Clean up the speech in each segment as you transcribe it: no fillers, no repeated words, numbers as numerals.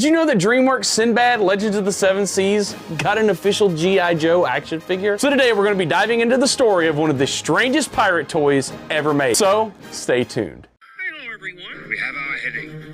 Did you know that DreamWorks Sinbad, Legends of the Seven Seas got an official G.I. Joe action figure? So today we're going to be diving into the story of one of the strangest pirate toys ever made. So stay tuned. Hello everyone, we have our heading.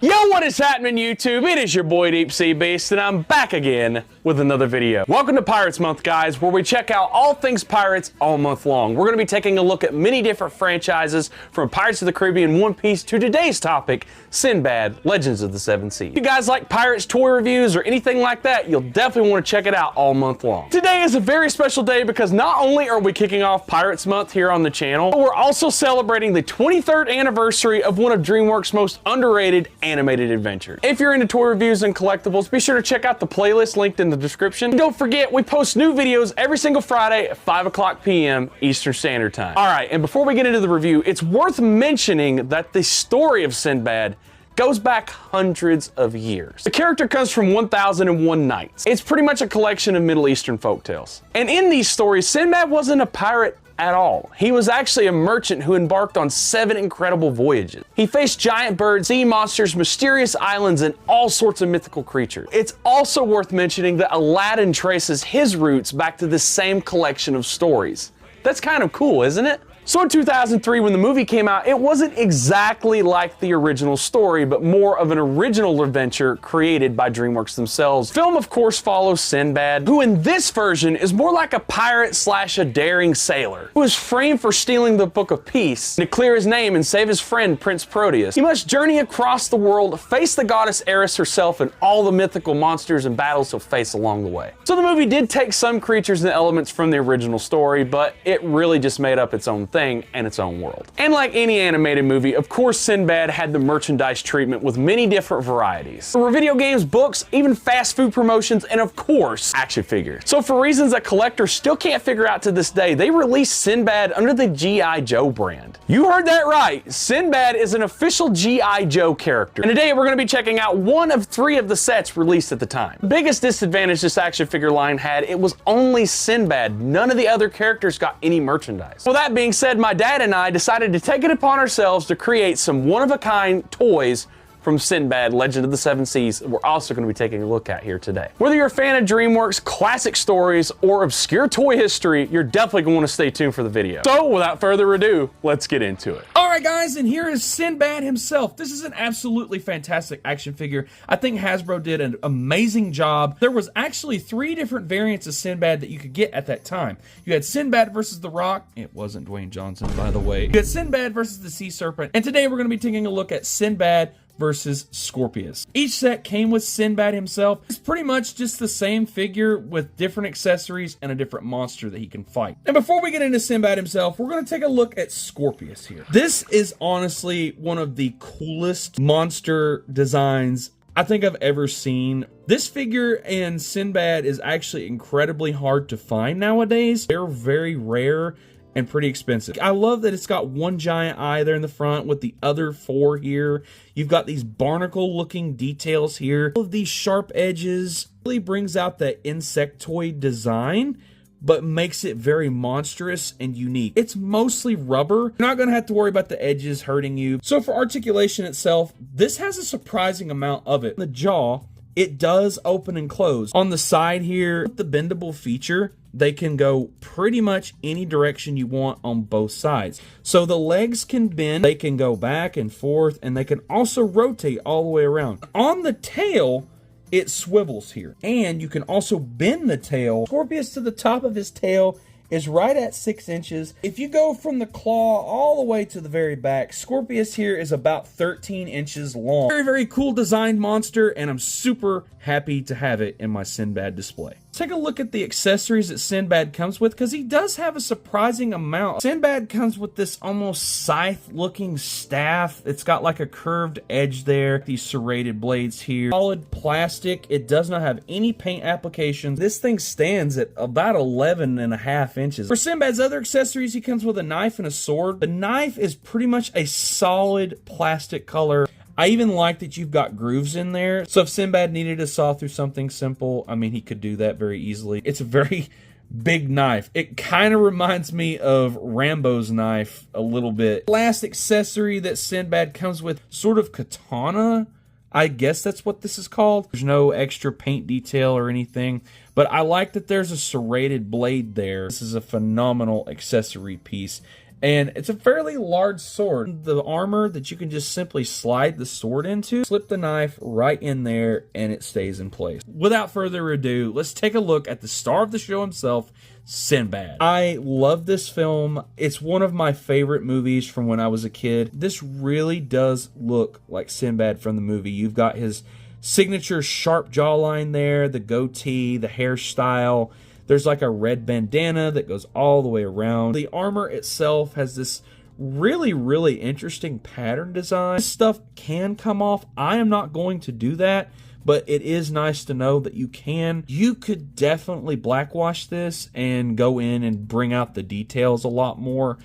Yo, what is happening, YouTube? It is your boy Deep Sea Beast, and I'm back again with another video. Welcome to Pirates Month, guys, where we check out all things pirates all month long. We're going to be taking a look at many different franchises, from Pirates of the Caribbean, One Piece, to today's topic, Sinbad, Legends of the Seven Seas. If you guys like Pirates toy reviews or anything like that, you'll definitely want to check it out all month long. Today is a very special day because not only are we kicking off Pirates Month here on the channel, but we're also celebrating the 23rd anniversary of one of DreamWorks' most underrated animated adventures. If you're into toy reviews and collectibles, be sure to check out the playlist linked in the description. And don't forget, we post new videos every single Friday at 5 p.m. Eastern Standard Time. All right, and before we get into the review, it's worth mentioning that the story of Sinbad goes back hundreds of years. The character comes from 1001 Nights. It's pretty much a collection of Middle Eastern folktales. And in these stories, Sinbad wasn't a pirate at all. He was actually a merchant who embarked on 7 incredible voyages. He faced giant birds, sea monsters, mysterious islands, and all sorts of mythical creatures. It's also worth mentioning that Aladdin traces his roots back to this same collection of stories. That's kind of cool, isn't it? So in 2003, when the movie came out, it wasn't exactly like the original story, but more of an original adventure created by DreamWorks themselves. The film, of course, follows Sinbad, who in this version is more like a pirate slash a daring sailor, who is framed for stealing the Book of Peace. To clear his name and save his friend, Prince Proteus, he must journey across the world, face the goddess Eris herself, and all the mythical monsters and battles he'll face along the way. So the movie did take some creatures and elements from the original story, but it really just made up its own thing and its own world. And like any animated movie, of course, Sinbad had the merchandise treatment with many different varieties. There were video games, books, even fast food promotions, and of course, action figures. So for reasons that collectors still can't figure out to this day, they released Sinbad under the G.I. Joe brand. You heard that right. Sinbad is an official G.I. Joe character. And today we're going to be checking out one of 3 of the sets released at the time. The biggest disadvantage this action figure line had, it was only Sinbad. None of the other characters got any merchandise. Well, that being said, my dad and I decided to take it upon ourselves to create some one-of-a-kind toys from Sinbad, Legend of the Seven Seas, that we're also going to be taking a look at here today. Whether you're a fan of DreamWorks classic stories or obscure toy history, you're definitely going to want to stay tuned for the video. So without further ado, let's get into it. All right, guys, and here is Sinbad himself. This is an absolutely fantastic action figure. I think Hasbro did an amazing job. There was actually 3 different variants of Sinbad that you could get at that time. You had Sinbad versus the Rock. It wasn't Dwayne Johnson, by the way. You had Sinbad versus the Sea Serpent. And today we're going to be taking a look at Sinbad versus Scorpius. Each set came with Sinbad himself. It's pretty much just the same figure with different accessories and a different monster that he can fight. And before we get into Sinbad himself, we're going to take a look at Scorpius here. This is honestly one of the coolest monster designs I think I've ever seen. This figure and Sinbad is actually incredibly hard to find nowadays. They're very rare and pretty expensive. I love that it's got one giant eye there in the front with the other 4 here. You've got these barnacle looking details here. All of these sharp edges really brings out that insectoid design, but makes it very monstrous and unique. It's mostly rubber. You're not gonna have to worry about the edges hurting you. So for articulation itself, this has a surprising amount of it. The jaw, it does open and close. On the side here, with the bendable feature, they can go pretty much any direction you want on both sides. So the legs can bend, they can go back and forth, and they can also rotate all the way around. On the tail, it swivels here. And you can also bend the tail. Scorpius to the top of his tail is right at 6 inches. If you go from the claw all the way to the very back, Scorpius here is about 13 inches long. Very, very cool designed monster, and I'm super happy to have it in my Sinbad display. Let's take a look at the accessories that Sinbad comes with, because he does have a surprising amount. Sinbad comes with this almost scythe-looking staff. It's got like a curved edge there. These serrated blades here. Solid plastic. It does not have any paint applications. This thing stands at about 11.5 inches. For Sinbad's other accessories, he comes with a knife and a sword. The knife is pretty much a solid plastic color. I even like that you've got grooves in there. So if Sinbad needed to saw through something simple, I mean, he could do that very easily. It's a very, big knife. It kind of reminds me of Rambo's knife a little bit. Last accessory that Sinbad comes with, sort of katana. I guess that's what this is called. There's no extra paint detail or anything, but I like that there's a serrated blade there. This is a phenomenal accessory piece. And it's a fairly large sword. The armor that you can just simply slide the sword into, slip the knife right in there, and it stays in place. Without further ado, let's take a look at the star of the show himself, Sinbad. I love this film. It's one of my favorite movies from when I was a kid. This really does look like Sinbad from the movie. You've got his signature sharp jawline there, the goatee, the hairstyle. There's like a red bandana that goes all the way around. The armor itself has this really, really interesting pattern design. This stuff can come off. I am not going to do that, but it is nice to know that you can. You could definitely blackwash this and go in and bring out the details a lot more.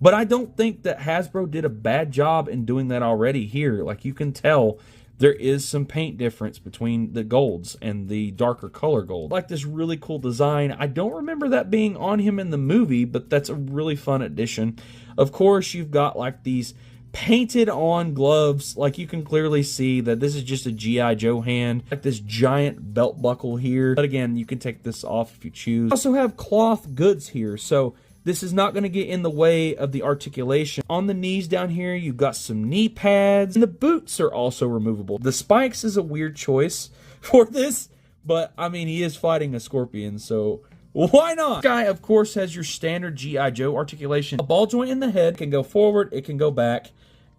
But I don't think that Hasbro did a bad job in doing that already here. Like, you can tell there is some paint difference between the golds and the darker color gold. I like this really cool design. I don't remember that being on him in the movie, but that's a really fun addition. Of course, you've got like these painted on gloves. Like, you can clearly see that this is just a G.I. Joe hand. Like this giant belt buckle here. But again, you can take this off if you choose. Also have cloth goods here, so this is not going to get in the way of the articulation. On the knees down here, you've got some knee pads, and the boots are also removable. The spikes is a weird choice for this, but I mean, he is fighting a scorpion, so why not? This guy, of course, has your standard G.I. Joe articulation. A ball joint in the head can go forward, it can go back,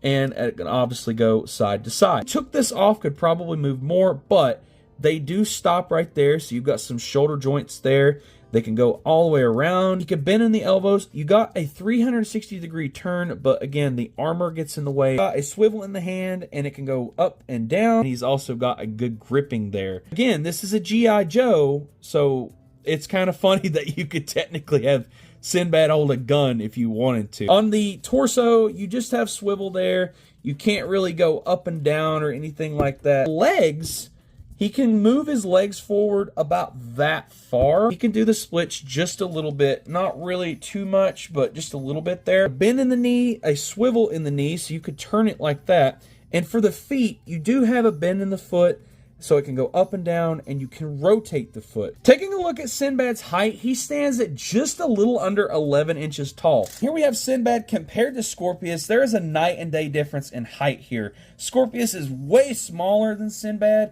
and it can obviously go side to side. Took this off, could probably move more, but they do stop right there, so you've got some shoulder joints there. They can go all the way around. You can bend in the elbows. You got a 360-degree turn, but again, the armor gets in the way. Got a swivel in the hand, and it can go up and down. And he's also got a good gripping there. Again, this is a G.I. Joe, so it's kind of funny that you could technically have Sinbad hold a gun if you wanted to. On the torso, you just have swivel there. You can't really go up and down or anything like that. Legs, he can move his legs forward about that far. He can do the splits just a little bit. Not really too much, but just a little bit there. A bend in the knee, a swivel in the knee, so you could turn it like that. And for the feet, you do have a bend in the foot, so it can go up and down, and you can rotate the foot. Taking a look at Sinbad's height, he stands at just a little under 11 inches tall. Here we have Sinbad compared to Scorpius. There is a night and day difference in height here. Scorpius is way smaller than Sinbad.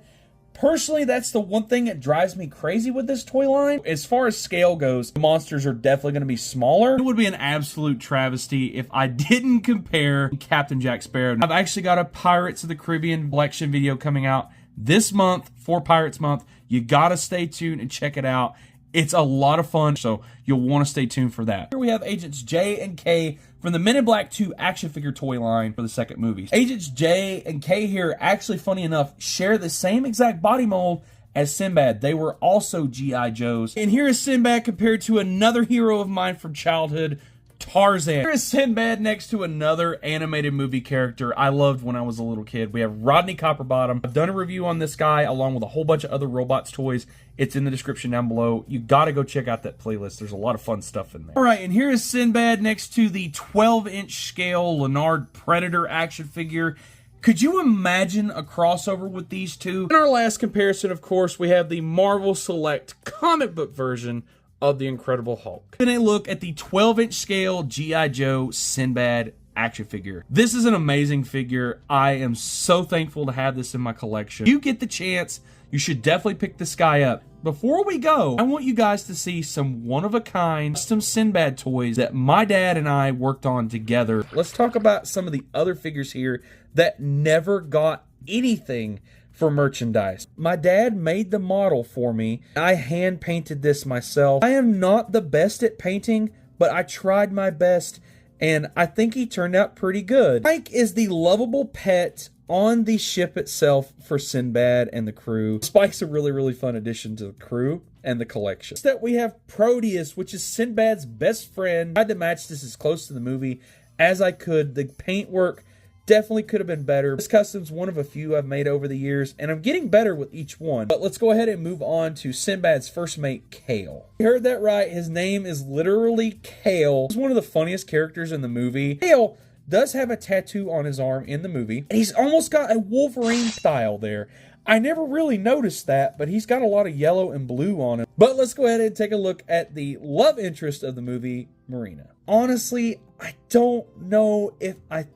Personally, that's the one thing that drives me crazy with this toy line. As far as scale goes, the monsters are definitely going to be smaller. It would be an absolute travesty if I didn't compare Captain Jack Sparrow. I've actually got a Pirates of the Caribbean collection video coming out this month for Pirates Month. You got to stay tuned and check it out. It's a lot of fun, so you'll want to stay tuned for that. Here we have Agents J and K from the Men in Black 2 action figure toy line for the second movie. Agents J and K here, actually funny enough, share the same exact body mold as Sinbad. They were also G.I. Joes. And here is Sinbad compared to another hero of mine from childhood, Tarzan. Here is Sinbad next to another animated movie character I loved when I was a little kid. We have Rodney Copperbottom. I've done a review on this guy along with a whole bunch of other robots toys. It's in the description down below. You got to go check out that playlist. There's a lot of fun stuff in there. All right, and here is Sinbad next to the 12-inch scale Leonard Predator action figure. Could you imagine a crossover with these two? In our last comparison, of course, we have the Marvel Select comic book version of the Incredible Hulk. And a look at the 12-inch scale G.I. Joe Sinbad action figure. This is an amazing figure. I am so thankful to have this in my collection. If you get the chance, you should definitely pick this guy up. Before we go, I want you guys to see some one-of-a-kind custom Sinbad toys that my dad and I worked on together. Let's talk about some of the other figures here that never got anything for merchandise. My dad made the model for me. I hand painted this myself. I am not the best at painting, but I tried my best, and I think he turned out pretty good. Mike is the lovable pet on the ship itself for Sinbad and the crew. Spike's a really, really fun addition to the crew and the collection. Next up, we have Proteus, which is Sinbad's best friend. I had to match this as close to the movie as I could. The paintwork definitely could have been better. This custom's one of a few I've made over the years, and I'm getting better with each one. But let's go ahead and move on to Sinbad's first mate, Kale. You heard that right. His name is literally Kale. He's one of the funniest characters in the movie. Kale does have a tattoo on his arm in the movie, and he's almost got a Wolverine style there. I never really noticed that, but he's got a lot of yellow and blue on him. But let's go ahead and take a look at the love interest of the movie, Marina. Honestly, I don't know if I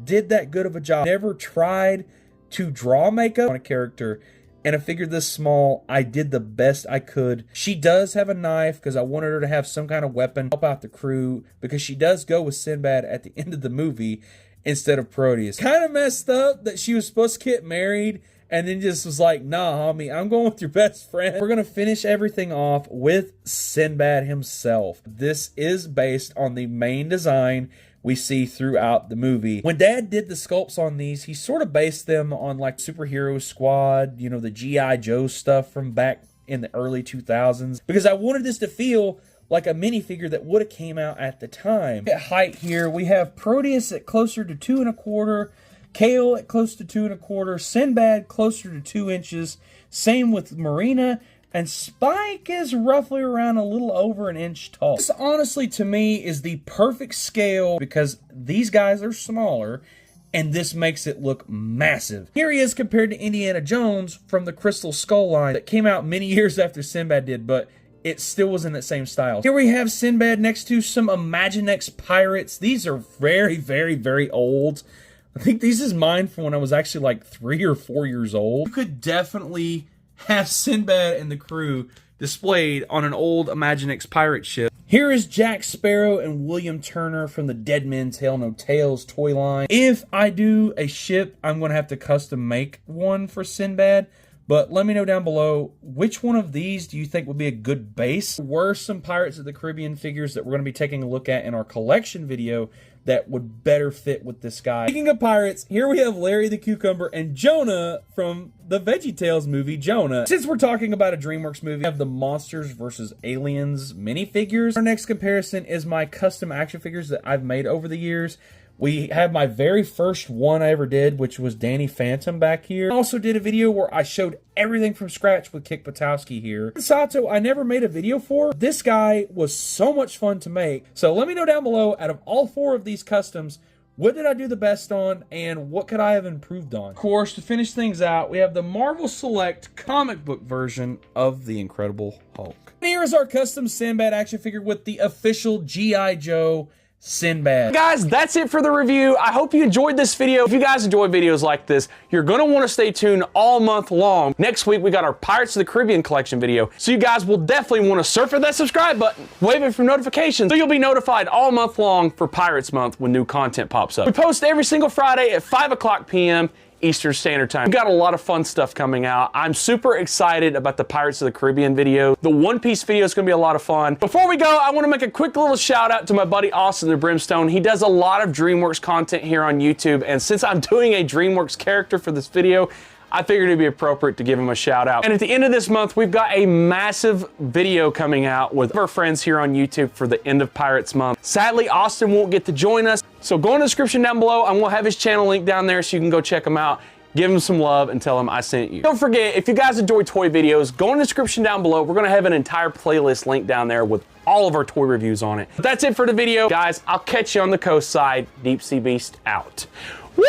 did that good of a job. Never tried to draw makeup on a character, and a figure this small, I did the best I could. She does have a knife because I wanted her to have some kind of weapon, help out the crew, because she does go with Sinbad at the end of the movie instead of Proteus. Kind of messed up that she was supposed to get married and then just was like, nah, homie, I'm going with your best friend. We're going to finish everything off with Sinbad himself. This is based on the main design we see throughout the movie. When Dad did the sculpts on these, he sort of based them on like Superhero Squad, you know, the G.I. Joe stuff from back in the early 2000s, because I wanted this to feel like a minifigure that would have came out at the time. At height here, we have Proteus at closer to 2 1/4, Kale at close to 2 1/4, Sinbad closer to 2 inches, same with Marina, and Spike is roughly around a little over 1 inch tall. This honestly to me is the perfect scale because these guys are smaller and this makes it look massive. Here he is compared to Indiana Jones from the Crystal Skull line that came out many years after Sinbad did, but it still was in that same style. Here we have Sinbad next to some Imaginext pirates. These are very, very, very old. I think these is mine from when I was actually like 3 or 4 years old. You could definitely have Sinbad and the crew displayed on an old Imaginext pirate ship. Here is Jack Sparrow and William Turner from the Dead Men Tell No Tales toy line. If I do a ship, I'm going to have to custom make one for Sinbad. But let me know down below, which one of these do you think would be a good base? There were some Pirates of the Caribbean figures that we're going to be taking a look at in our collection video that would better fit with this guy. Speaking of pirates, here we have Larry the Cucumber and Jonah from the VeggieTales movie, Jonah. Since we're talking about a DreamWorks movie, we have the Monsters vs. Aliens minifigures. Our next comparison is my custom action figures that I've made over the years. We have my very first one I ever did, which was Danny Phantom back here. I also did a video where I showed everything from scratch with Kick Patowski here. Sato, I never made a video for. This guy was so much fun to make. So let me know down below, out of all 4 of these customs, what did I do the best on and what could I have improved on? Of course, to finish things out, we have the Marvel Select comic book version of the Incredible Hulk. And here is our custom Sinbad action figure with the official G.I. Joe Sinbad. Guys, that's it for the review. I hope you enjoyed this video. If you guys enjoy videos like this, you're going to want to stay tuned all month long. Next week, we got our Pirates of the Caribbean collection video. So you guys will definitely want to surf at that subscribe button, wave it for notifications, so you'll be notified all month long for Pirates Month when new content pops up. We post every single Friday at 5 o'clock p.m. Eastern Standard Time. We've got a lot of fun stuff coming out. I'm super excited about the Pirates of the Caribbean video. The One Piece video is going to be a lot of fun. Before we go, I want to make a quick little shout out to my buddy Austin the Brimstone. He does a lot of DreamWorks content here on YouTube, and since I'm doing a DreamWorks character for this video, I figured it'd be appropriate to give him a shout out. And at the end of this month, we've got a massive video coming out with our friends here on YouTube for the end of Pirates Month. Sadly, Austin won't get to join us, so go in the description down below. I'm gonna have his channel link down there so you can go check him out. Give him some love and tell him I sent you. Don't forget, if you guys enjoy toy videos, go in the description down below. We're gonna have an entire playlist link down there with all of our toy reviews on it. But that's it for the video. Guys, I'll catch you on the coast side. Deep Sea Beast out. Woo!